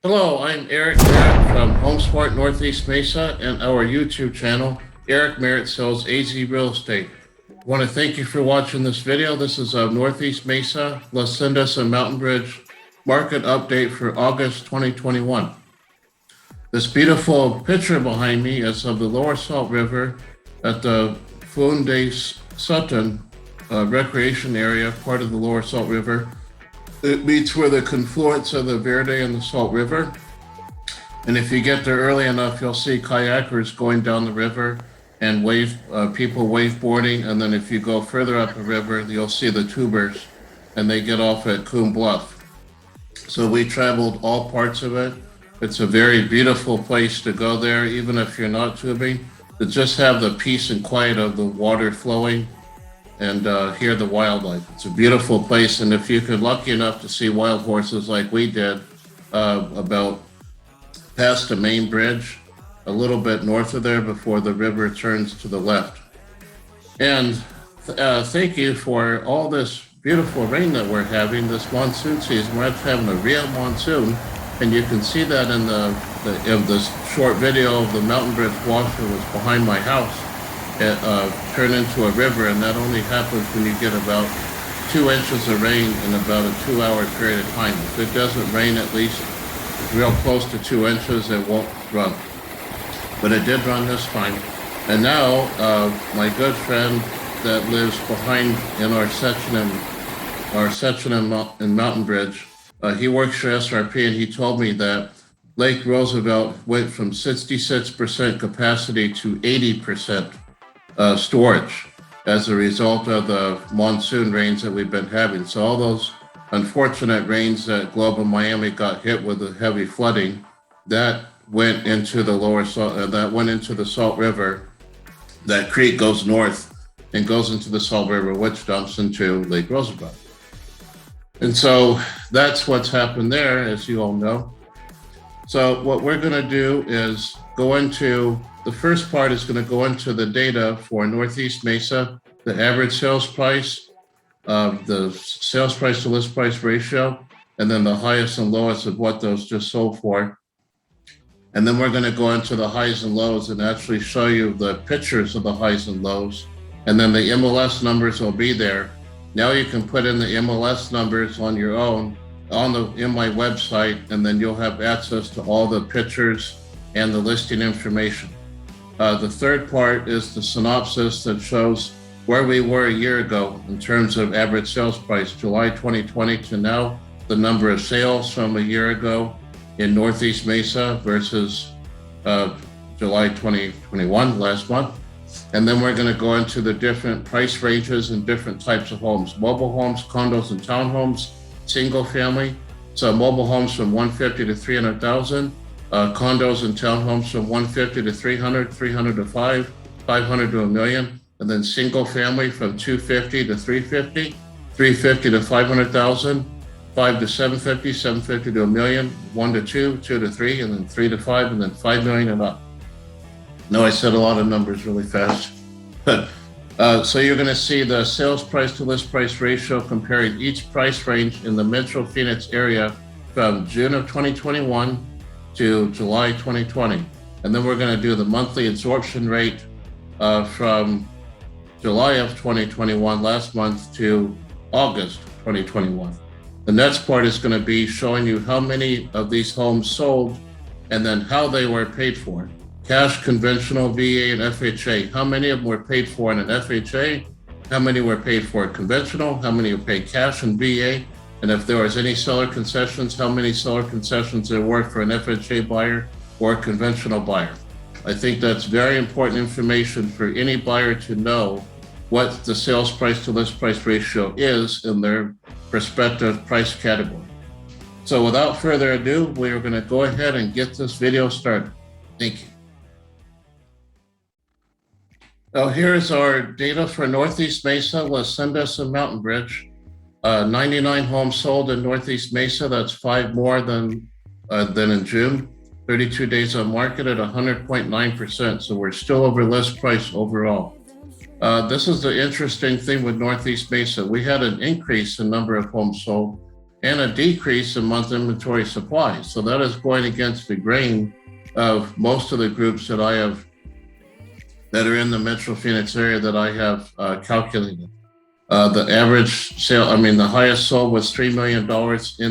Hello, I'm Eric Merritt from HomeSmart Northeast Mesa and our YouTube channel, Eric Merritt Sells AZ Real Estate. I want to thank you for watching this video. This is a Northeast Mesa, Las Sendas, and Mountain Bridge market update for August 2021. This beautiful picture behind me is of the Lower Salt River at the Funde Sutton recreation area, part of the Lower Salt River. It meets where the confluence of the Verde and the Salt River. And if you get there early enough, you'll see kayakers going down the river and people waveboarding. And then if you go further up the river, you'll see the tubers and they get off at Coombe Bluff. So we traveled all parts of it. It's a very beautiful place to go there, even if you're not tubing, to just have the peace and quiet of the water flowing and hear the wildlife. It's a beautiful place, and if you could lucky enough to see wild horses like we did about past the main bridge, a little bit north of there before the river turns to the left. And thank you for all this beautiful rain that we're having this monsoon season. We're actually having a real monsoon, and you can see that in the short video of the mountain bridge washer was behind my house. It turned into a river, and that only happens when you get about 2 inches of rain in about a 2-hour period of time. If it doesn't rain at least real close to 2 inches, it won't run. But it did run this time. And now my good friend that lives behind in our section in Mountain Bridge, he works for SRP, and he told me that Lake Roosevelt went from 66% capacity to 80% storage as a result of the monsoon rains that we've been having. So all those unfortunate rains that Globe and Miami got hit with the heavy flooding, that went into the the Salt River. That creek goes north and goes into the Salt River, which dumps into Lake Roosevelt. And so that's what's happened there, as you all know. So what we're going to do is go into the first part is going to go into the data for Northeast Mesa, the average sales price, the sales price to list price ratio, and then the highest and lowest of what those just sold for. And then we're going to go into the highs and lows and actually show you the pictures of the highs and lows. And then the MLS numbers will be there. Now you can put in the MLS numbers on your own in my website, and then you'll have access to all the pictures and the listing information. The third part is the synopsis that shows where we were a year ago in terms of average sales price, July 2020 to now, the number of sales from a year ago in Northeast Mesa versus July 2021, last month. And then we're going to go into the different price ranges and different types of homes: mobile homes, condos, and townhomes, single family. So mobile homes from 150 to 300,000. Condos and townhomes from 150 to 300, 300 to 500 to $1 million, and then single family from 250 to 350, 350 to 500,000, 5 to 750, 750 to $1 million, 1 to 2, 2 to 3, and then 3 to 5, and then 5 million and up. No, I said a lot of numbers really fast. So you're going to see the sales price to list price ratio comparing each price range in the Metro Phoenix area from June of 2021 to July 2020. And then we're going to do the monthly absorption rate from July of 2021, last month, to August 2021. The next part is going to be showing you how many of these homes sold and then how they were paid for. Cash, conventional, VA, and FHA. How many of them were paid for in an FHA? How many were paid for conventional? How many were paid cash and VA? And if there was any seller concessions, how many seller concessions there were for an FHA buyer or a conventional buyer. I think that's very important information for any buyer to know what the sales price to list price ratio is in their respective price category. So without further ado, we are going to go ahead and get this video started. Thank you. Now here's our data for Northeast Mesa, Las Sendas, and Mountain Bridge. 99 homes sold in Northeast Mesa. That's 5 more than in June. 32 days on market at 100.9%. So we're still over list price overall. This is the interesting thing with Northeast Mesa. We had an increase in number of homes sold, and a decrease in month inventory supply. So that is going against the grain of most of the groups that I have that are in the Metro Phoenix area that I have calculated. The average sale, the highest sold was $3 million in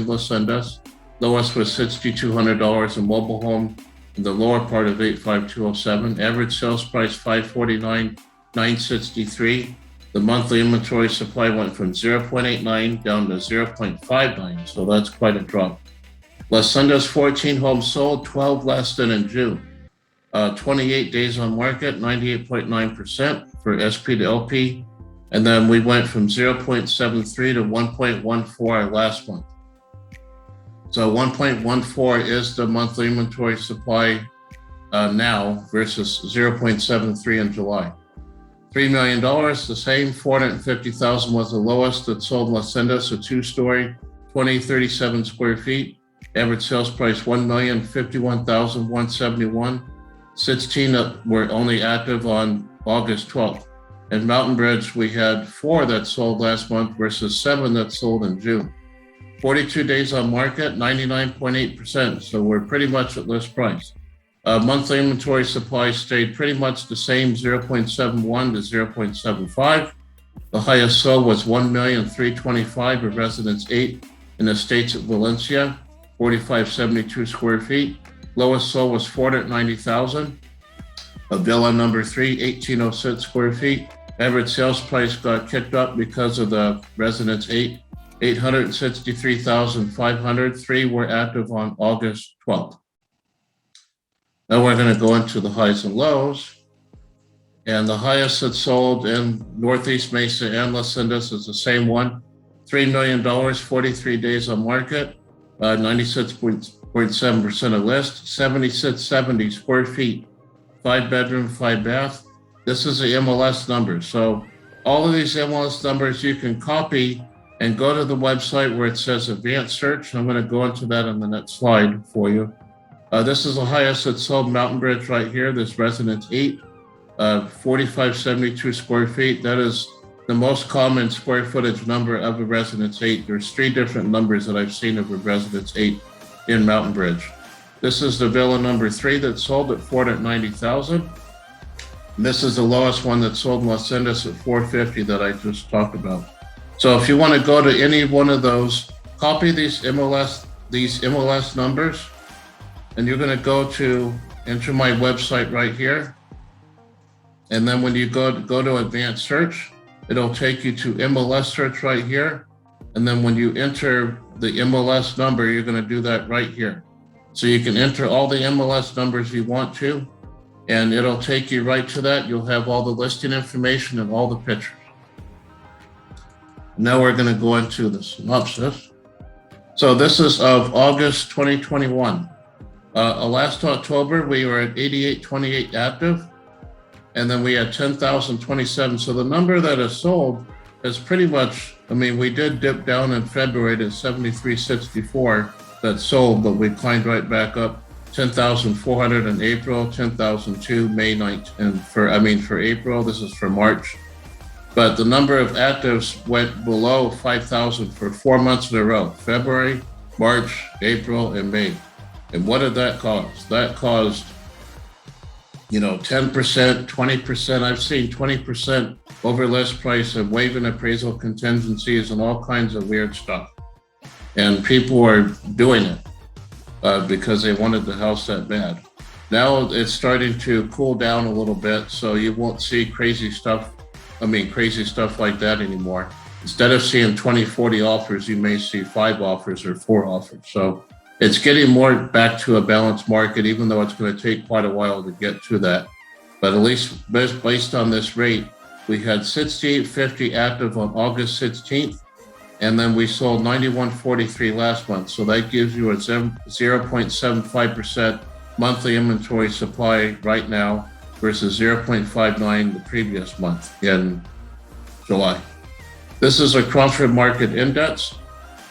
Las Sendas. Lowest was $6,200 in mobile home in the lower part of 85207. Average sales price $549,963. The monthly inventory supply went from 0.89 down to 0.59, so that's quite a drop. Las Sendas 14 homes sold, 12 less than in June. 28 days on market, 98.9% for SP to LP. And then we went from 0.73 to 1.14 last month. So 1.14 is the monthly inventory supply now versus 0.73 in July. $3 million, the same. 450,000 was the lowest that sold in Las Sendas, a two-story, 37 square feet. Average sales price $1,051,171. 16 were only active on August 12th. In Mountain Bridge, we had 4 that sold last month versus 7 that sold in June. 42 days on market, 99.8%. So we're pretty much at list price. Monthly inventory supply stayed pretty much the same, 0.71 to 0.75. The highest sold was 1,325,000 of Residence 8 in the Estates at Valencia, 4572 square feet. Lowest sold was 490,000. A Villa number 3, 1806 square feet. Average sales price got kicked up because of the Residence 8, 863,500. 3 were active on August 12th. Now we're going to go into the highs and lows. And the highest that sold in Northeast Mesa and Las Sendas is the same one, $3 million, 43 days on market, 96.7% of list, 7670 square feet, 5 bedroom, 5 bath. This is the MLS number. So all of these MLS numbers you can copy and go to the website where it says advanced search. I'm going to go into that on the next slide for you. This is the highest that sold Mountain Bridge right here, this Residence 8, 4572 square feet. That is the most common square footage number of a Residence 8. There's 3 different numbers that I've seen of a Residence 8 in Mountain Bridge. This is the Villa number 3 that sold at 490,000. This is the lowest one that sold in Las Sendas at 450 that I just talked about. So if you want to go to any one of those, copy these MLS numbers, and you're going to go to enter my website right here. And then when you go to advanced search, it'll take you to MLS search right here. And then when you enter the MLS number, you're going to do that right here. So you can enter all the MLS numbers you want to, and it'll take you right to that. You'll have all the listing information and all the pictures. Now we're going to go into the synopsis. So this is of August 2021. Last October, we were at 8828 active, and then we had 10,027. So the number that is sold is pretty much, we did dip down in February to 7364 that sold, but we climbed right back up. 10,400 in April, 10,002 May 9th, and for April, this is for March. But the number of actives went below 5,000 for 4 months in a row, February, March, April, and May. And what did that cause? That caused, 10%, 20%. I've seen 20% over list price and waiving appraisal contingencies and all kinds of weird stuff. And people are doing it because they wanted the house that bad. Now it's starting to cool down a little bit, so you won't see crazy stuff like that anymore. Instead of seeing 20, 40 offers, you may see 5 offers or 4 offers. So it's getting more back to a balanced market, even though it's going to take quite a while to get to that. But at least based on this rate, we had 6850 active on August 16th, and then we sold 9143 last month. So that gives you a 0.75% monthly inventory supply right now versus 0.59 the previous month in July. This is a Cromford Market Index,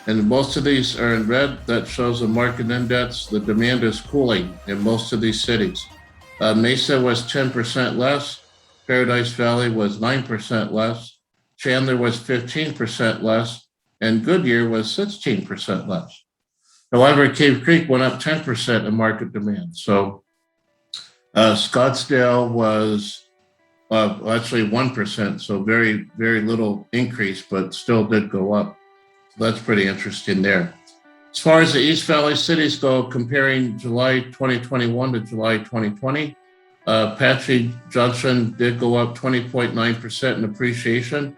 and most of these are in red. That shows the market index. The demand is cooling in most of these cities. Mesa was 10% less. Paradise Valley was 9% less. Chandler was 15% less. and Goodyear was 16% less. However, Cave Creek went up 10% in market demand. So Scottsdale was actually 1%, so very, very little increase, but still did go up. So that's pretty interesting there. As far as the East Valley cities go, comparing July 2021 to July 2020, Apache Junction did go up 20.9% in appreciation.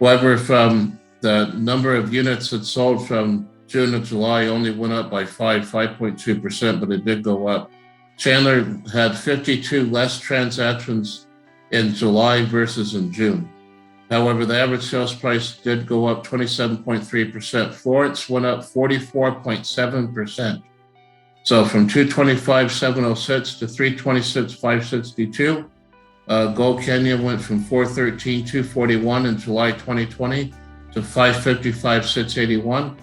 However, from the number of units that sold from June to July only went up by 5.2%, but it did go up. Chandler had 52 less transactions in July versus in June. However, the average sales price did go up 27.3%. Florence went up 44.7%. So from 225,706 to 326,562. Gold Canyon went from 413,241 in July 2020 to 555,681.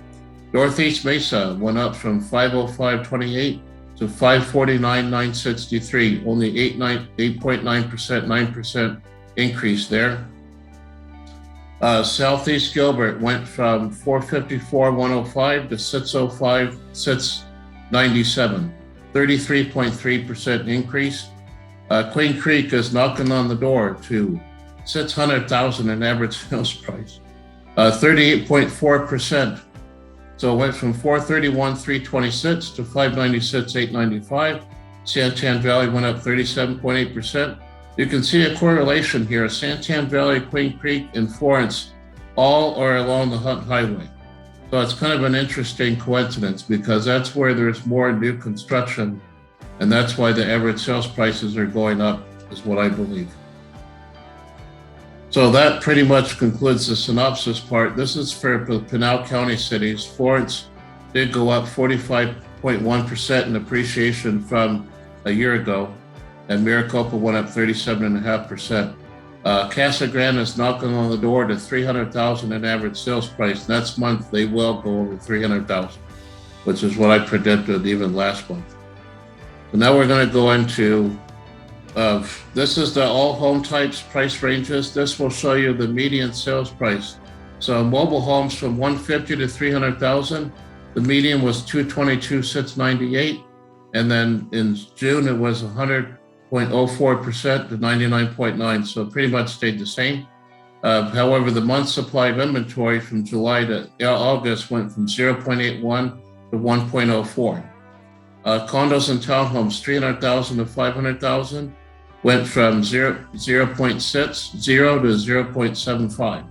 Northeast Mesa went up from 505,28 to 549,963, only 8.9%, 9% increase there. Southeast Gilbert went from 454,105 to 605,697, 33.3% increase. Queen Creek is knocking on the door to 600,000 in average sales price, 38.4%. So it went from 431,326 to 596,895. Santan Valley went up 37.8%. You can see a correlation here. Santan Valley, Queen Creek, and Florence all are along the Hunt Highway. So it's kind of an interesting coincidence because that's where there's more new construction, and that's why the average sales prices are going up, is what I believe. So that pretty much concludes the synopsis part. This is for the Pinal County cities. Florence did go up 45.1% in appreciation from a year ago, and Maricopa went up 37.5%. Casa Grande is knocking on the door to 300,000 in average sales price. Next month, they will go over 300,000, which is what I predicted even last month. So now we're going to go into this is the all home types price ranges. This will show you the median sales price. So mobile homes from 150 to 300,000, the median was 222,698, and then in June it was 100.04% to 99.9. So it pretty much stayed the same. However, the month supply of inventory from July to August went from 0.81 to 1.04. Condos and townhomes, 300,000 to 500,000, went from 0.60 to 0.75.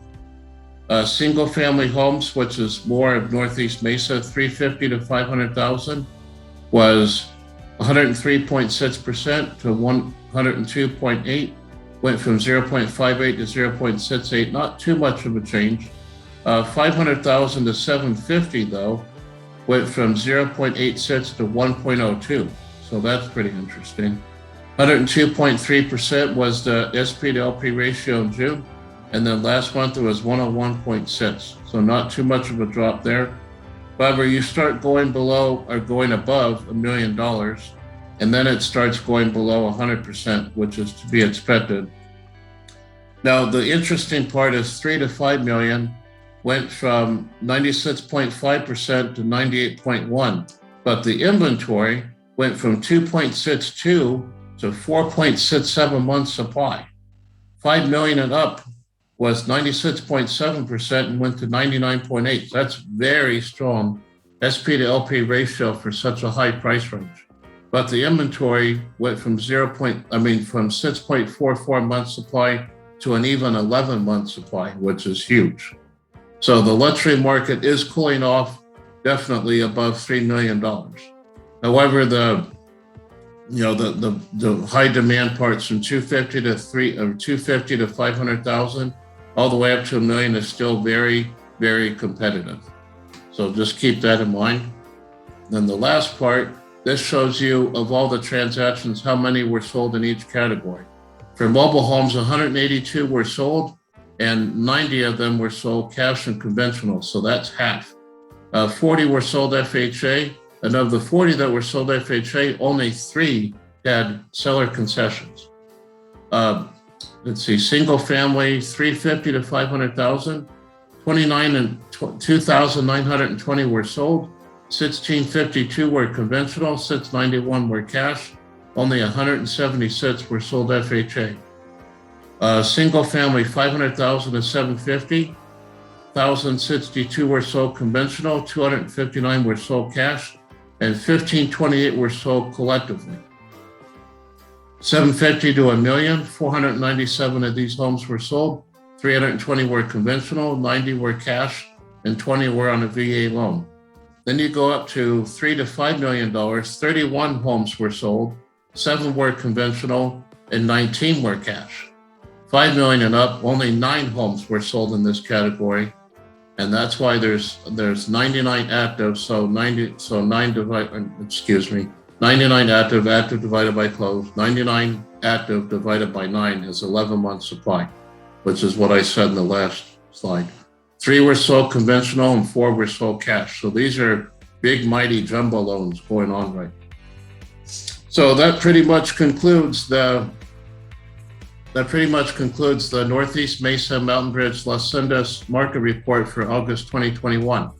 Single family homes, which is more of Northeast Mesa, 350 to 500,000, was 103.6% to 102.8, went from 0.58 to 0.68, not too much of a change. 500,000 to 750 though, went from 0.86 to 1.02. So that's pretty interesting. 102.3% was the SP to LP ratio in June. And then last month it was 101.6. So not too much of a drop there. However, you start going below or going above $1 million, and then it starts going below 100%, which is to be expected. Now, the interesting part is 3 to 5 million went from 96.5% to 98.1%, but the inventory went from 2.62 to 4.67 months supply. 5 million and up was 96.7% and went to 99.8%. That's very strong SP to LP ratio for such a high price range. But the inventory went from 6.44 months supply to an even 11 month supply, which is huge. So the luxury market is cooling off, definitely above $3 million. However, the high demand parts from 250 to 500,000, all the way up to $1 million is still very, very competitive. So just keep that in mind. Then the last part, this shows you of all the transactions, how many were sold in each category. For mobile homes, 182 were sold, and 90 of them were sold cash and conventional, so that's half. 40 were sold FHA, and of the 40 that were sold FHA, only 3 had seller concessions. Let's see, single family, 350 to 500,000, 2,920 were sold, 1,652 were conventional, 691 were cash, only 176 were sold FHA. Single family, 500,000 to 750, 1,062 were sold conventional, 259 were sold cash, and 1,528 were sold collectively. 750 to a million, 497 of these homes were sold, 320 were conventional, 90 were cash, and 20 were on a VA loan. Then you go up to $3 to $5 million, 31 homes were sold, 7 were conventional, and 19 were cash. 5 million and up, only 9 homes were sold in this category. And that's why there's 99 active, 99 active divided by closed, 99 active divided by 9 is 11 months supply, which is what I said in the last slide. 3 were sold conventional and 4 were sold cash. So these are big, mighty jumbo loans going on right now. So that pretty much concludes the Northeast Mesa Mountain Bridge Las Sendas market report for August 2021.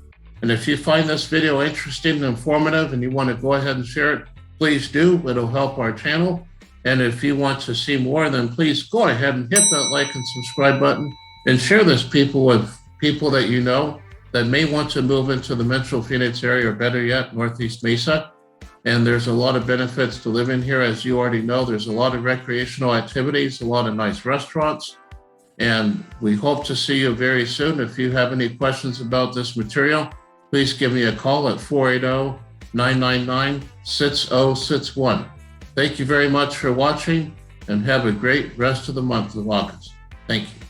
And if you find this video interesting and informative and you want to go ahead and share it, please do. It'll help our channel. And if you want to see more, then please go ahead and hit that like and subscribe button and share this with people that you know that may want to move into the Metro Phoenix area, or better yet, Northeast Mesa. And there's a lot of benefits to living here. As you already know, there's a lot of recreational activities, a lot of nice restaurants, and we hope to see you very soon. If you have any questions about this material, please give me a call at 480-999-6061. Thank you very much for watching, and have a great rest of the month of August. Thank you.